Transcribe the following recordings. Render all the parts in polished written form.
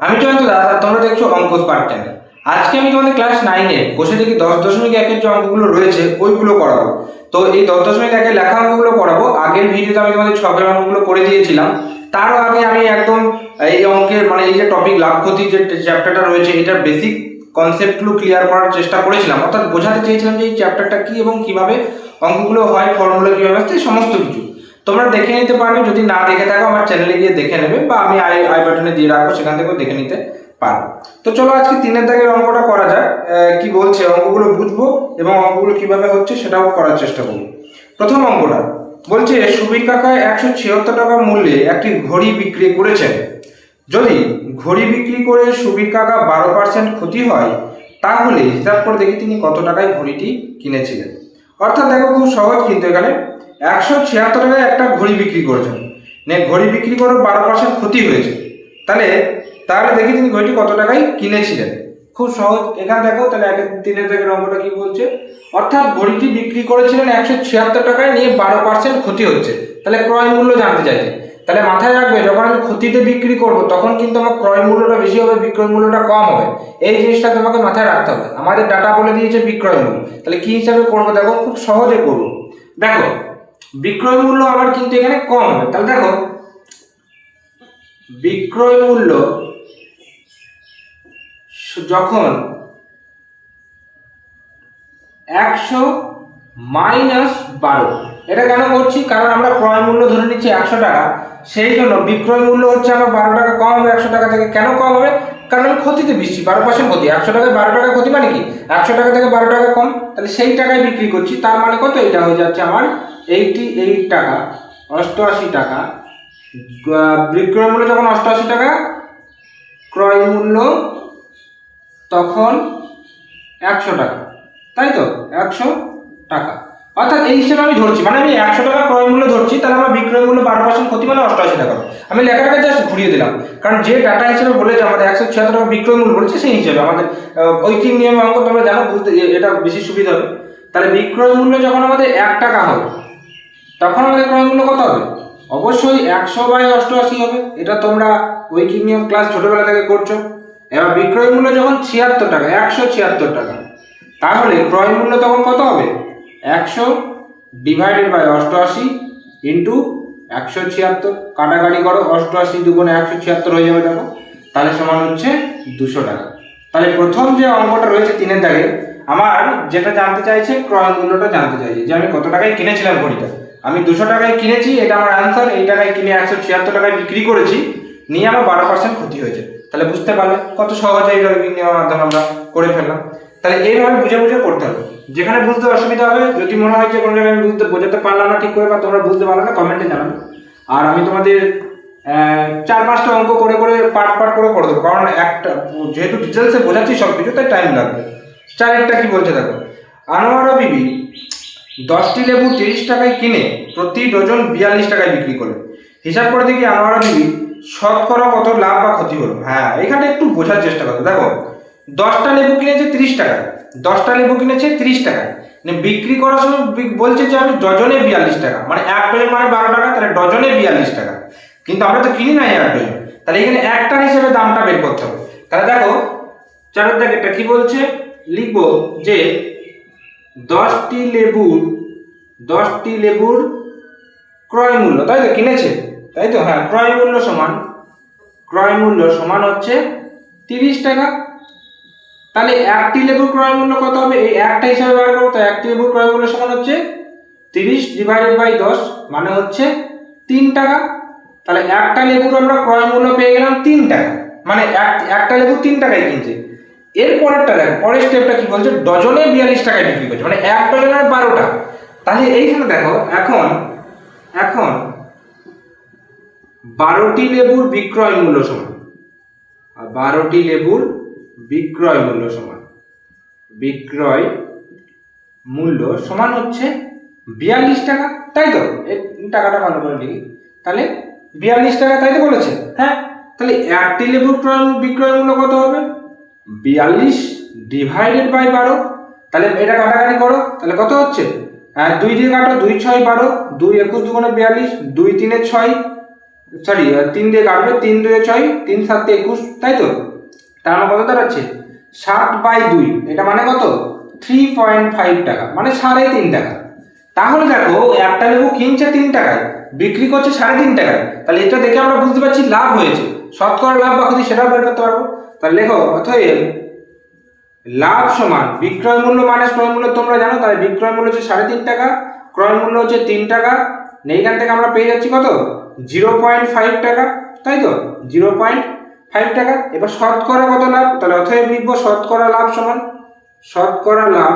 আমি জয়ন্ত দাস আর তোমরা দেখছো অঙ্ক স্পার্ক চ্যানেল। আজকে আমি তোমাদের ক্লাস 9-এ কোষে থেকে 10.1-এর যে অঙ্কগুলো রয়েছে ওইগুলো করাবো। তো এই 10.1-এর লেখা অঙ্কগুলো করাবো। আগের ভিডিওতে আমি তোমাদের ছকের অঙ্কগুলো করে দিয়েছিলাম। তারও আগে আমি একদম এই অঙ্কের মানে এই যে টপিক লাভ ক্ষতি যে চ্যাপ্টারটা রয়েছে এটার বেসিক কনসেপ্টগুলো ক্লিয়ার করার চেষ্টা করেছিলাম, অর্থাৎ বোঝাতে চেয়েছিলাম যে এই চ্যাপ্টারটা কি এবং কিভাবে অঙ্কগুলো হয়, ফর্মুলা কিভাবে আসছে, সমস্ত কিছু তোমরা দেখে নিতে পারবে। যদি না দেখে থাকো আমার চ্যানেলে গিয়ে দেখে নেবে, বা আমি আই বাটনে দিয়ে রাখবো, সেখান থেকেও দেখে নিতে পারো। তো চলো আজকে 3-এর দাগের অঙ্কটা করা যাক। কি বলছে অঙ্কগুলো বুঝবো এবং অঙ্কগুলো কিভাবে হচ্ছে সেটাও করার চেষ্টা করবো। প্রথম অঙ্কটা বলছে সুবীর কাকা 176 টাকা মূল্যে একটি ঘড়ি বিক্রি করেছেন। যদি ঘড়ি বিক্রি করে সুবীর কাকা 12% ক্ষতি হয়, তাহলে হিসাব করে দেখি তিনি কত টাকায় ঘড়িটি কিনেছিলেন। অর্থাৎ দেখো খুব সহজ, কিন্তু এখানে 176 টাকায় একটা ঘড়ি বিক্রি করেছেন, ঘড়ি বিক্রি করে 12% ক্ষতি হয়েছে, তাহলে দেখি তিনি ঘড়িটি কত টাকায় কিনেছিলেন। খুব সহজ, এখানে দেখো তাহলে 3-এর দাগের অঙ্কটা কি বলছে, অর্থাৎ ঘড়িটি বিক্রি করেছিলেন 176 টাকায়, নিয়ে 12% ক্ষতি হচ্ছে, তাহলে ক্রয় মূল্য জানতে চাইছে। তাহলে মাথায় রাখবে, যখন আমি ক্ষতিতে বিক্রি করব তখন কিন্তু আমার ক্রয় মূল্যটা বেশি হবে, বিক্রয় মূল্যটা কম হবে। এই জিনিসটা তোমাকে মাথায় রাখতে হবে। আমাদের ডাটা বলে দিয়েছে বিক্রয় মূল্য, তাহলে কি হিসাবে করবো দেখো, খুব সহজে করবো। দেখো বিক্রয় মূল্য আমার কিন্তু এখানে কম হবে, তাহলে দেখো বিক্রয় মূল্য যখন 100 মাইনাস 12, এটা কেন করছি, কারণ আমরা ক্রয় মূল্য ধরে নিচ্ছি 100 টাকা, সেই জন্য বিক্রয় মূল্য হচ্ছে আমার 12 টাকা কম হবে 100 টাকা থেকে। কেন কম হবে, কারণ আমি ক্ষতিতে দিচ্ছি 12% ক্ষতি। 100 টাকায় 12 টাকা ক্ষতি মানে কি, 100 টাকা থেকে 12 টাকা কম, তাহলে সেই টাকায় বিক্রি করছি। তার মানে কত, এটা হয়ে যাচ্ছে আমার 88 টাকা, 88 টাকা। বিক্রয় মূল্য যখন 88 টাকা, ক্রয় মূল্য তখন 100 টাকা, তাই তো 100 টাকা। অর্থাৎ এই হিসেবে আমি ধরছি, মানে আমি 100 টাকা ক্রয় মূল্য ধরছি, তাহলে আমার বিক্রয় মূল্য 12% ক্ষতি মানে 88 টাকা। আমি লেখাটাকে জাস্ট ঘুরিয়ে দিলাম, কারণ যে ডাটা হিসেবে বলেছে আমাদের 176 টাকা বিক্রয় মূল্য বলেছে, সেই হিসেবে আমাদের ঐকিক নিয়মে অঙ্ক তোমরা জানো, বুঝতে এটা বেশি সুবিধা হবে। তাহলে বিক্রয় মূল্য যখন আমাদের 1 টাকা হবে, তখন আমাদের ক্রয় মূল্য কত হবে, অবশ্যই 100/88 হবে। এটা তোমরা ঐকিক নিয়ম ক্লাস ছোটবেলা থেকে করছো। এবার বিক্রয় মূল্য যখন 76 টাকা, 176 টাকা, তাহলে ক্রয় মূল্য তখন কত হবে, 100/88 ইন্টু 176, কাটাকাটি করো, 88 দুগুণে 176 হয়ে যাবে দেখো, তাহলে সমান হচ্ছে 200 টাকা। তাহলে প্রথম যে অঙ্কটা রয়েছে 3-এর দাগে, আমার যেটা জানতে চাইছে ক্রয় মূল্যটা জানতে চাইছে, যে আমি কত টাকায় কিনেছিলাম ঘড়িটা। আমি 200 টাকায় কিনেছি, এটা আমার অ্যান্সার। এই টাকায় কিনে 176 টাকায় বিক্রি করেছি, নিয়ে আমার 12% ক্ষতি হয়েছে। তাহলে বুঝতে পারলে কত সহজে এই ঐকিক নিয়মের মাধ্যমে আমরা করে ফেললাম। তাহলে এইভাবে বুঝে বুঝে করতে হবে। যেখানে বুঝতে অসুবিধা হবে, যদি মনে হয় যে কোনো জায়গায় আমি বোঝাতে পারলাম না ঠিক করে, বা তোমরা বুঝতে পারলে না, কমেন্টে জানাবে। আর আমি তোমাদের 4-5টা অঙ্ক করে করে পার্ট করে দেবো, কারণ একটা যেহেতু ডিটেলসে বোঝাচ্ছি সব কিছু, তাই টাইম লাগবে। 4-এরটা কি বলছে দেখো, আনোয়ারা বিবি 10টি লেবু 30 টাকায় কিনে প্রতি ডজন 42 টাকায় বিক্রি করে। হিসাব করে দেখি আনোয়ারা বিবি শতকরা কত লাভ বা ক্ষতি হলো। হ্যাঁ, এখানে একটু বোঝার চেষ্টা করো। দেখো 10টা লেবু কিনেছে 30 টাকায়, 10টা লেবু কিনেছে 30 টাকায়, মানে বিক্রি করার সময় বলছে যে আমি ডজনে 42 টাকা, মানে এক ডজন মানে 12 টাকা, তাহলে ডজনে 42 টাকা। কিন্তু আমরা তো কিনি না এক ডজন, তাহলে এখানে একটার হিসেবে দামটা বের করতে হবে। তাহলে দেখো 4-এর দাগেরটা কি বলছে, লিখবো যে 10টি লেবুর ক্রয় মূল্য, তাই তো কিনেছে, তাই তো, হ্যাঁ, ক্রয় মূল্য সমান হচ্ছে 30 টাকা। তাহলে একটি লেবুর ক্রয় মূল্য কত হবে, এই একটা হিসাবে বার করো। তো একটি লেবুর ক্রয় মূল্য সমান হচ্ছে 30/10, মানে হচ্ছে 3 টাকা। তাহলে একটা লেবুর আমরা ক্রয় মূল্য পেয়ে গেলাম 3 টাকা, মানে একটা লেবু 3 টাকায় কিনছে। এর পরেরটা দেখো, পরের স্টেপটা কি বলছে, ডজনে 42 টাকায় বিক্রি করছে, মানে এক ডজনের 12টা। তাহলে এইখানে দেখো এখন 12টি লেবুর বিক্রয় মূল্য সমান, আর 12টি লেবুর বিক্রয় মূল্য সমান হচ্ছে 42 টাকা, তাই তো। এই টাকাটা ভালো করে লিখি, তাহলে 42 টাকা, তাই তো বলেছে। হ্যাঁ, তাহলে একটি লেবুর বিক্রয় মূল্য কত হবে, 42/12। তাহলে এটা কাটাকাটি করো, তাহলে কত হচ্ছে, 2 দিয়ে কাটো, 2 6 12, 2 21 2 42, 2 3 6, সরি 3 দিয়ে কাটবে, 3 2 6, 3 7 21, তাই তো? তার মানে কত দাঁড়াচ্ছে 7/2, এটা মানে কত 3.5 টাকা, মানে 3.5 টাকা। তাহলে দেখো একটা লেবু কিনছে 3 টাকায়, বিক্রি করছে 3.5 টাকায়, তাহলে এটা দেখে আমরা বুঝতে পারছি লাভ হয়েছে। শতকরা লাভ বা ক্ষতি সেটাও বের করতে পারবো। তাহলে লেখো অতএব লাভ সমান বিক্রয় মূল্য মাইনাস ক্রয় মূল্য, তোমরা জানো, তাই বিক্রয় মূল্য হচ্ছে 3.5 টাকা, ক্রয় মূল্য হচ্ছে 3 টাকা। এইখান থেকে আমরা পেয়ে যাচ্ছি কত 0.5 টাকা, তাই তো 0.5 টাকা। এবার শতকরা কত লাভ, তাহলে অতএব লিখবো শতকরা লাভ সমান, শতকরা লাভ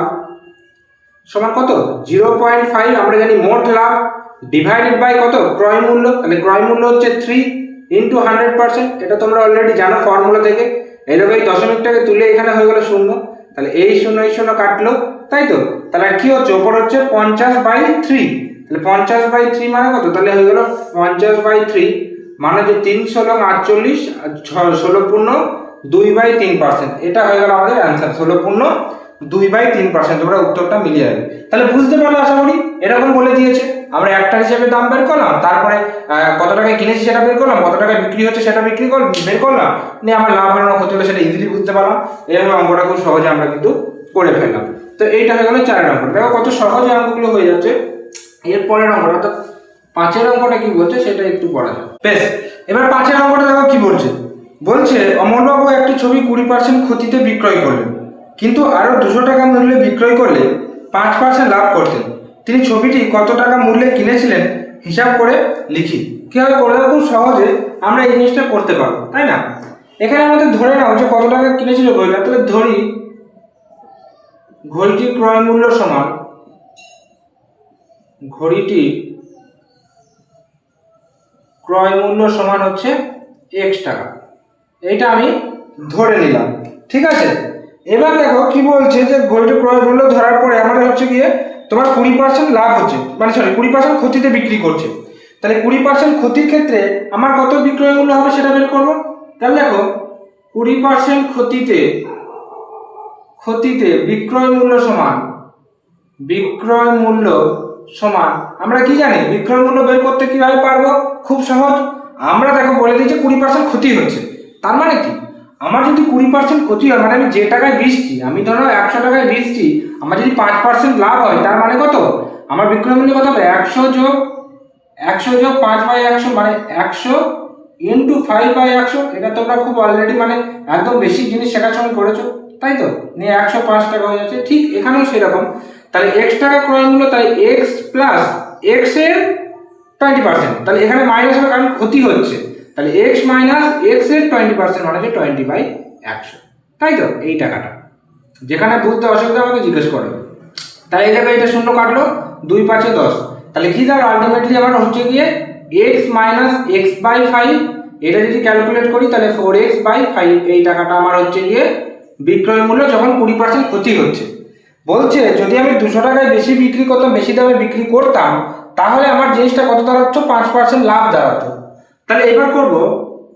সমান কত 0.5, আমরা জানি মোট লাভ ডিভাইডেড বাই কত ক্রয় মূল্য, তাহলে ক্রয় মূল্য হচ্ছে 3 ইন্টু 100%, এটা তোমরা অলরেডি জানো ফর্মুলা থেকে। এইভাবে এই দশমিকটাকে তুলে এখানে হয়ে গেল 0, তাহলে এই 0 কাটলো, তাই তো? তাহলে কি হচ্ছে ওপর হচ্ছে 50/3, তাহলে 50/3 মানে কত, তাহলে হয়ে গেল 50/3 মানে যে 3 × 48, 16.2/3%, এটা হয়ে গেল আমাদের অ্যান্সার 16.2/3%। তোমরা উত্তরটা মিলিয়ে যাবে। তাহলে বুঝতে পারলে আশা করি, এরকম বলে দিয়েছে, আমরা একটা হিসেবে দাম বের করলাম, তারপরে কত টাকায় কিনেছি সেটা বের করলাম, কত টাকায় বিক্রি হচ্ছে সেটা বের করলাম, নিয়ে আমার লাভ হলো না ক্ষতি হলো সেটা ইজিলি বুঝতে পারলাম। এইভাবে অঙ্কটা খুব সহজে আমরা কিন্তু করে ফেললাম। তো এইটা হয়ে গেল 4 অঙ্ক। দেখো কত সহজে অঙ্কগুলো হয়ে যাচ্ছে। এরপরের অঙ্কটা অর্থাৎ 5 অঙ্কটা কি বলছে সেটা একটু পড়া যাক। বেশ, এবার 5 অঙ্কটা দেখো কি বলছে। বলছে অমলবাবু একটি ছবি 20% ক্ষতিতে বিক্রয় করলেন, কিন্তু আরো 200 টাকা মূল্যে বিক্রয় করলে 5% লাভ করতেন। তিনি ছবিটি কত টাকা মূল্যে কিনেছিলেন হিসাব করে লিখি। কিভাবে করলে খুব সহজে আমরা এই জিনিসটা করতে পারবো, তাই না? এখানে আমাদের ধরে নাও যে কত টাকা কিনেছিল ঘড়িটা, তাহলে ধরি ঘড়িটির ক্রয় মূল্য সমান, ঘড়িটি ক্রয় মূল্য সমান হচ্ছে x টাকা, এইটা আমি ধরে নিলাম, ঠিক আছে? এবার দেখো কি বলছে যে ঘড়িটির ক্রয় মূল্য ধরার পরে আমাদের হচ্ছে গিয়ে তোমার 20% লাভ হচ্ছে, মানে সরি 20% ক্ষতিতে বিক্রি করছে। তাহলে 20% ক্ষতির ক্ষেত্রে আমার কত বিক্রয় মূল্য হবে সেটা বের করবো। তাহলে দেখো 20% ক্ষতিতে বিক্রয় মূল্য সমান আমরা কি জানি বিক্রয় মূল্য বের করতে কিভাবে পারবো, খুব সহজ। আমরা দেখো বলে দিয়েছি 20% ক্ষতি হচ্ছে, তার মানে কি আমার যদি 20% ক্ষতি হয়, মানে আমি যে টাকায় বেচছি, আমি ধরো 100 টাকায় বেচছি, আমার যদি 5% লাভ হয়, তার মানে কত আমার বিক্রয় মূল্য কত হবে 100 যোগ 5/100, মানে 100 ইন্টু 5/100। এটা তোমরা খুব অলরেডি মানে একদম বেসিক জিনিস শেখার সময় করেছো, তাই তো? নিয়ে 105 টাকা হয়ে যাচ্ছে। ঠিক এখানেও সেরকম, তাহলে x টাকা ক্রয় মূল্য, তাই x প্লাস x এর 20%, তাহলে এখানে মাইনাস হবে কারণ ক্ষতি হচ্ছে, তাহলে x মাইনাস x এর 20% মানে হচ্ছে 20/100, তাই তো? এই টাকাটা যেখানে বুঝতে অসুবিধা আমাকে জিজ্ঞেস করবে। তাহলে এই দেখো এটা 0 কাটলো, 2 5 10, তাহলে কি দাঁড়ালো আলটিমেটলি আমার হচ্ছে গিয়ে x মাইনাস x/5, এটা যদি ক্যালকুলেট করি তাহলে 4x/5, এই টাকাটা আমার হচ্ছে গিয়ে বিক্রয় মূল্য যখন 20% ক্ষতি হচ্ছে। বলছে যদি আমি 200 টাকায় বেশি বিক্রি করতাম, বেশি দামে বিক্রি করতাম, তাহলে আমার জিনিসটা কত দাঁড়াতো 5% লাভ দাঁড়াতো। তাহলে এবার করব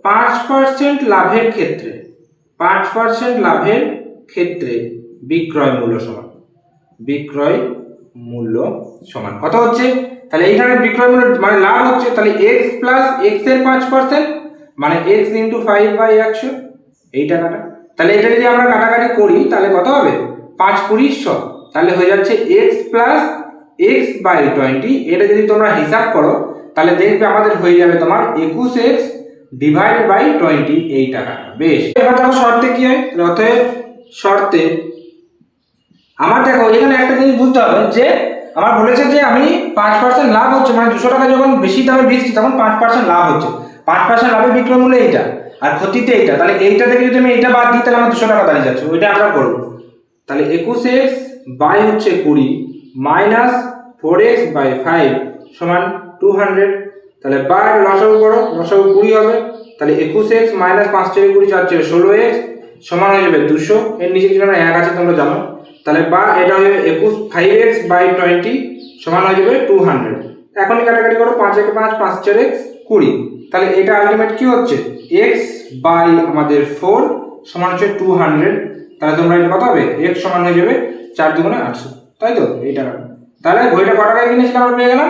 5% লাভের ক্ষেত্রে বিক্রয় মূল্য সমান কত হচ্ছে, তাহলে এইখানে বিক্রয় মূল্য মানে লাভ হচ্ছে, তাহলে x প্লাস x এর 5% মানে x ইন্টু 5/100, এই টাকাটা। তাহলে এটা যদি আমরা কাটাকাটি করি তাহলে কত হবে 5 20 100, তাহলে হয়ে যাচ্ছে x প্লাস x/20। এটা যদি তোমরা হিসাব করো তাহলে দেখবে আমাদের হয়ে যাবে তোমার 21x ডিভাইডেড বাই 20, এই টাকাটা। বেশ, এবার দেখো শর্তে কি হয়, অতএব শর্তে আমার দেখো এখানে একটা জিনিস বুঝতে হবে যে আমার বলেছে যে আমি 5% লাভ হচ্ছে, মানে 200 টাকা যখন বেশি দামে বেচছি তখন 5% লাভ হচ্ছে, 5% লাভের বিক্রয় মূল্য এইটা আর ক্ষতিতে এইটা, তাহলে এইটা থেকে যদি আমি এইটা বাদ দিই তাহলে আমার 200 টাকা দাঁড়িয়ে যাচ্ছে, ওইটা আমরা করবো। তাহলে 21x বাই হচ্ছে 20 মাইনাস 4x/5 সমান 200, তাহলে বাই লসাগু করো, লসাগু 20 হবে, তাহলে 21x মাইনাস 5 × 20 4 × 16x সমান হয়ে যাবে 200, এর নিচে যেন 1 আছে তোমরা জানো, তাহলে বা এটা হয়ে 5x/20 সমান হয়ে যাবে 200। এখনই কাটাকাটি করো, 5 একে 5, 5 4x 20, তাহলে এটা আলটিমেট কি হচ্ছে x বাই আমাদের 4 সমান হচ্ছে 200, তাহলে তোমরা এটা কত হবে x সমান হয়ে যাবে 4 × 2 = 800, তাই তো? এই টাকা। তাহলে ঘড়িটা কত টাকায় কিনেছিলাম আমরা পেয়ে গেলাম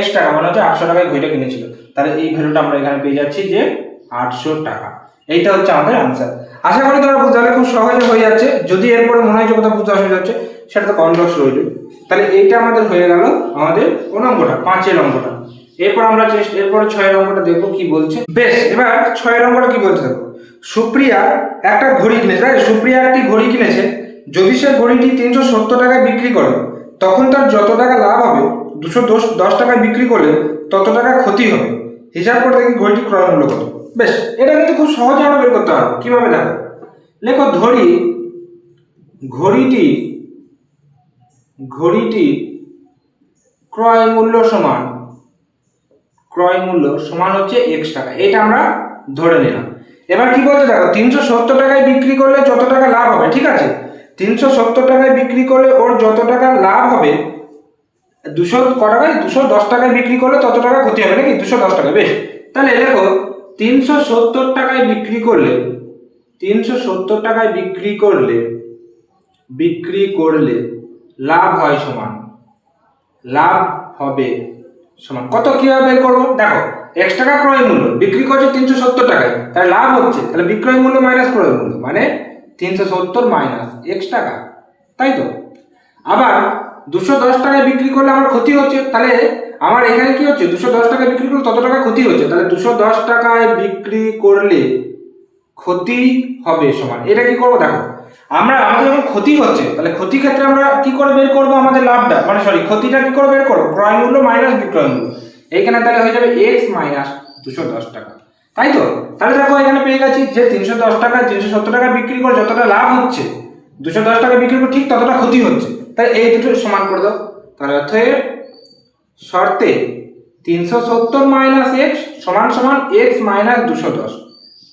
x টাকা, মানে হচ্ছে 800 টাকায় ঘড়িটা কিনেছিল। তাহলে এই ভ্যালুটা আমরা এখানে পেয়ে যাচ্ছি যে 800 টাকা। এইটা হচ্ছে আমাদের আনসার। আশা করি তোমরা বুঝতে পারলে, খুব সহজে হয়ে যাচ্ছে। যদি এরপরে মনে হয় যে কোথাও বুঝতে অসুবিধা হচ্ছে সেটা তো কমেন্ট বক্সে রইল। তাহলে এইটা আমাদের হয়ে গেল আমাদের কোন অঙ্কটা, 5 অঙ্কটা। এরপর আমরা এরপর 6 অঙ্কটা দেখবো কি বলছে। বেশ, এবার 6 অঙ্কটা কি বলছে দেখো। সুপ্রিয়া একটা ঘড়ি কিনেছে, সুপ্রিয়া একটি ঘড়ি কিনেছে। যদি সে ঘড়িটি 370 টাকায় বিক্রি করে, তখন তার যত টাকা লাভ হবে 210 টাকায় বিক্রি করলে তত টাকা ক্ষতি হবে। হিসাব করে দেখি ঘড়িটি ক্রয় মূল্য কত। বেশ, এটা কিন্তু খুব সহজে আমরা বের করতে পারবো। কিভাবে দেখো, লেখো ঘড়িটি ক্রয় মূল্য সমান হচ্ছে x টাকা। এটা আমরা ধরে নিলাম। এবার কি বলতে দেখো, 370 টাকায় বিক্রি করলে যত টাকা লাভ হবে, ঠিক আছে, 370 টাকায় বিক্রি করলে ওর যত টাকা লাভ হবে, 210 টাকায় বিক্রি করলে তত টাকা ক্ষতি হবে নাকি, 210 টাকা। বেশ, তাহলে দেখো 370 টাকায় বিক্রি করলে লাভ হয় সমান, সমান কত, কিভাবে বের করবো দেখো। x টাকা ক্রয় মূল্য, বিক্রি করছে 370 টাকায়, তাহলে লাভ হচ্ছে, তাহলে বিক্রয় মূল্য মাইনাস ক্রয় মূল্য মানে 370 মাইনাস x টাকা, তাই তো। আবার 210 টাকায় বিক্রি করলে আমার ক্ষতি হচ্ছে, তাহলে আমার এখানে কি হচ্ছে, 210 টাকায় বিক্রি করলে তত টাকা ক্ষতি হচ্ছে, তাহলে 210 টাকায় বিক্রি করলে ক্ষতি হবে সমান। এটা কি করবো দেখো, আমাদের যখন ক্ষতি হচ্ছে, তাহলে ক্ষতি ক্ষেত্রে আমরা কি করে বের করবো, আমাদের লাভটা মানে ক্ষতিটা কি করে বের করবো, ক্রয় মূল্য মাইনাস বিক্রয় মূল্য। এইখানে তাহলে হয়ে যাবে x মাইনাস 210 টাকা, তাই তো। তাহলে দেখো এখানে পেয়ে গেছি যে 310 টাকায় 370 টাকা বিক্রি করে যতটা লাভ হচ্ছে, 210 টাকা বিক্রি করে ঠিক ততটা ক্ষতি হচ্ছে। তাহলে এই দুটো সমান করে দাও। তাহলে অতএব শর্তে 370 মাইনাস x সমান x মাইনাস 210।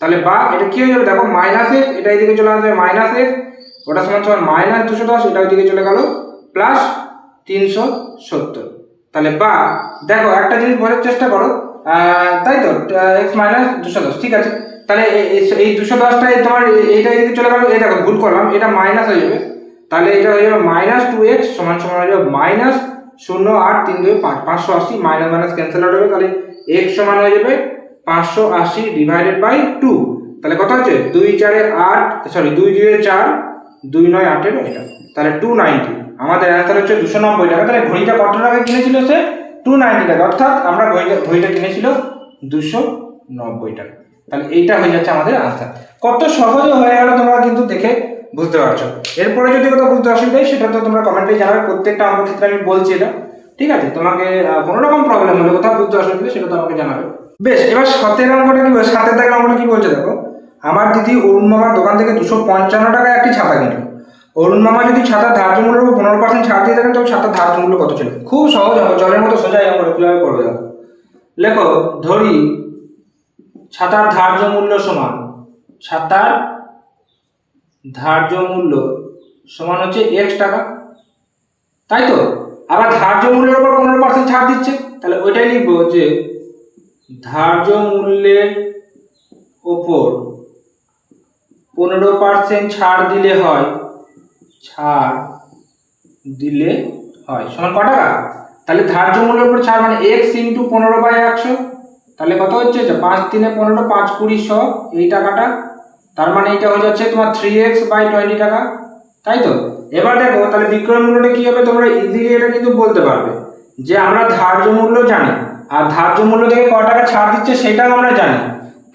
তাহলে বা এটা কি হয়ে যাবে দেখো, মাইনাস x, এটা এইদিকে চলে আসবে মাইনাস x, ওটা সমান মাইনাস 210, এটা ওইদিকে চলে গেল প্লাস 370। তাহলে বা দেখো একটা জিনিস বোঝার চেষ্টা করো, তাই তো, x মাইনাস 210, ঠিক আছে। তাহলে এই 210টাই তোমার এইটা এদিকে চলে গেল, এই দেখো ভুল করলাম, এটা মাইনাস হয়ে যাবে। তাহলে এটা হয়ে যাবে মাইনাস 2x সমান হয়ে যাবে minus 0 8 3 2 5 580, minus minus cancel out হবে। তাহলে x সমান হয়ে যাবে 580 ডিভাইডেড বাই 2। তাহলে কত হচ্ছে 2 4 8, সরি 2 2 4, 2 9 8 এর এটা, তাহলে 290। আমাদের অ্যান্সার হচ্ছে 290 টাকা। তাহলে ঘড়িটা কত টাকায় কিনেছিল সে, 290 টাকা, অর্থাৎ আমরা ঘড়িটা কিনেছিল 290 টাকা। তাহলে এইটা হয়ে যাচ্ছে আমাদের আনসার। কত সহজে হয়ে গেল, তোমরা কিন্তু দেখে বুঝতে পারছো। এরপরে যদি কোথাও বুঝতে অসুবিধা হয় সেটা তো তোমরা কমেন্টে জানাবে। প্রত্যেকটা অঙ্ক ক্ষেত্রে আমি বলছি এটা, ঠিক আছে। তোমাকে কোনো রকম প্রবলেম হলে, কোথাও বুঝতে অসুবিধা সেটা তো আমাকে জানাবে। বেশ, এবার 7 অঙ্কটা কি, 7 অঙ্কটা কি বলছে দেখো। আমার দিদি অরুণ মামার দোকান থেকে 255 টাকায় একটি ছাতা কিনল। অরুণ মামা যদি ছাতা ধার্য মূল্যের উপর 15% ছাড় দিয়ে থাকেন, তবে ছাতার ধার্য মূল্য কত ছিল। খুব সহজ হবে, জলের মতো সোজা অঙ্কটা কিভাবে করবে দেখো। লেখো, ধরি ছাতার ধার্য মূল্য সমান হচ্ছে x টাকা, তাই তো। আবার ধার্য মূল্যের উপর 15% ছাড় দিচ্ছে, তাহলে ওইটাই লিখবো যে ধার্য মূল্যের উপর 15% ছাড় দিলে হয় সমান ক টাকা। তাহলে ধার্য মূল্যের উপর ছাড় মানে x ইন্টু 15/100, তাহলে কত হচ্ছে 5 3 15 5 20 100 এই টাকাটা। তার মানে এটা হয়ে যাচ্ছে তোমার 3x/20 টাকা, তাই তো। এবার দেখো তাহলে বিক্রয় মূল্যটা কি হবে, তোমরা ইজিলি এটা কিন্তু বলতে পারবে যে আমরা ধার্য মূল্য জানি, আর ধার্য মূল্য থেকে ক টাকা ছাড় দিচ্ছে সেটাও আমরা জানি।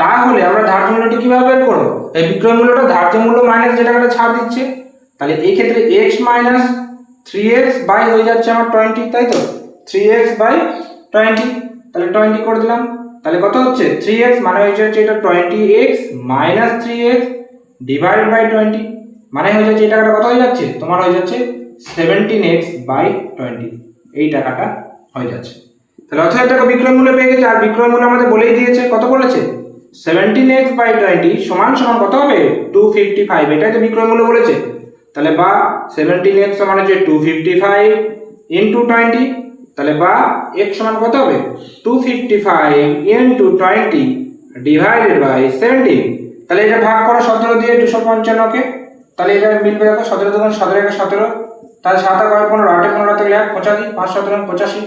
তাহলে আমরা ধার্য মূল্যটি কিভাবে বের করবো, এই বিক্রয় মূল্যটা ধার্য মূল্য মাইনাস যে টাকাটা ছাড় দিচ্ছে। তাহলে এই ক্ষেত্রে x মাইনাস 3x বাই হয়ে যাচ্ছে আমার 20, তাই তো, 3x/20। তাহলে 20 করে দিলাম। তাহলে কত হচ্ছে 3x মানে হয়ে যাচ্ছে এটা 20x minus 3x divided by 20, মানে হয়ে যাচ্ছে এই টাকাটা কত হয়ে যাচ্ছে, তোমার হয়ে যাচ্ছে 17x/20, এই টাকাটা হয়ে যাচ্ছে। তাহলে অর্থাৎ টাকা বিক্রয় মূল্য পেয়ে গেছে, আর বিক্রয় মূল্য আমাদের বলেই দিয়েছে, কত বলেছে 17x/20 সমান কত হবে 255, এটাই তো বিক্রয় মূল্য বলেছে। তাহলে বা 17x সমান হচ্ছে 255 ইন্টু 20, তাহলে বা x সমান কত হবে 255 ইন্টু 20 ডিভাইডেড বাই 17। তাহলে এটা ভাগ করো 17 দিয়ে 255 কে, তাহলে এটা মিলবে দেখো 17 2 17 1 17, তাহলে 7 আর 15 8 15 থেকে 1 85 5 17 85,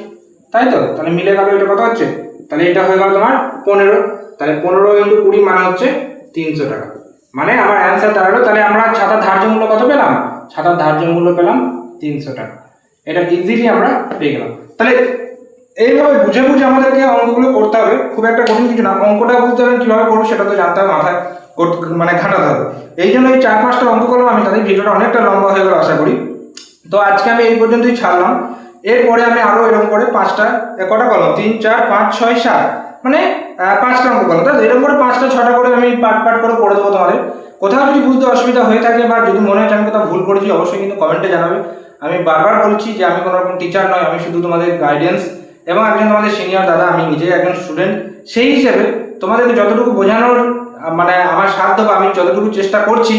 তাই তো। তাহলে মিলে গেল এটা কত হচ্ছে তাহলে এটা হয়ে গেল তোমার 15। তাহলে 15 ইন্টু 20 মানে হচ্ছে 300 টাকা। মানে আমার অ্যান্সার দাঁড়ালো, তাহলে আমরা ছাতার ধার্য মূল্য কত পেলাম? ছাতার ধার্য মূল্য পেলাম 300 টাকা। এটা ইজিলি আমরা পেয়ে গেলাম। তাহলে এইভাবে বুঝে বুঝে আমাদেরকে অঙ্কগুলো করতে হবে, খুব একটা কঠিন কিছু না। অঙ্কটা বুঝতে হবে কিভাবে করবো সেটা তো জানতে হবে, মাথায় মানে খাটাতে হবে। এই জন্য এই 4-5টা অঙ্ক করলাম আমি, তাদের ভিডিওটা অনেকটা লম্বা হয়ে গেল আশা করি। তো আজকে আমি এই পর্যন্তই ছাড়লাম। এরপরে আমি আরো এরকম করে 5টা, কটা করলাম, 3, 4, 5, 6, 7, মানে 5টা অঙ্ক করলাম। তাহলে এরকম করে 5টা 6টা করে আমি পার্ট করে করে দেবো তোমাদের। কোথাও যদি বুঝতে অসুবিধা হয়ে থাকে বা যদি মনে হয় আমি কোথাও ভুল করেছি, অবশ্যই কিন্তু কমেন্টে জানাবে। আমি বারবার বলছি যে আমি কোনো রকম টিচার নয়, আমি শুধু তোমাদের গাইডেন্স এবং একজন তোমাদের সিনিয়র দাদা। আমি নিজেই একজন স্টুডেন্ট, সেই হিসেবে তোমাদেরকে যতটুকু বোঝানোর মানে আমার সাধ্য বা আমি যতটুকু চেষ্টা করছি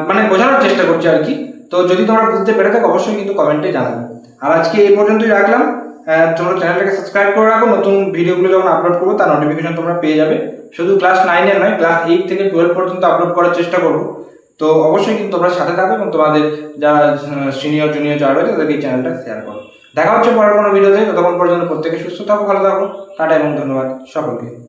মানে বোঝানোর চেষ্টা করছি আর কি। তো যদি তোমরা বুঝতে পেরে থাকো অবশ্যই কিন্তু কমেন্টে জানাবে। আর আজকে এই পর্যন্তই রাখলাম। তোমরা চ্যানেলটাকে সাবস্ক্রাইব করে রাখো, নতুন ভিডিওগুলো যখন আপলোড করবো তার নোটিফিকেশন তোমরা পেয়ে যাবে। শুধু ক্লাস 9-এর নয়, ক্লাস 8 থেকে 12 পর্যন্ত আপলোড করার চেষ্টা করবো। তো অবশ্যই কিন্তু তোমরা সাথে থাকো এবং তোমাদের যারা সিনিয়র জুনিয়র যারা রয়েছে তাদেরকে এই চ্যানেলটা শেয়ার করো। দেখা হচ্ছে পরের কোনো ভিডিওতে। ততক্ষণ পর্যন্ত প্রত্যেকে সুস্থ থাকো, ভালো থাকো। টাটা এবং ধন্যবাদ সকলকে।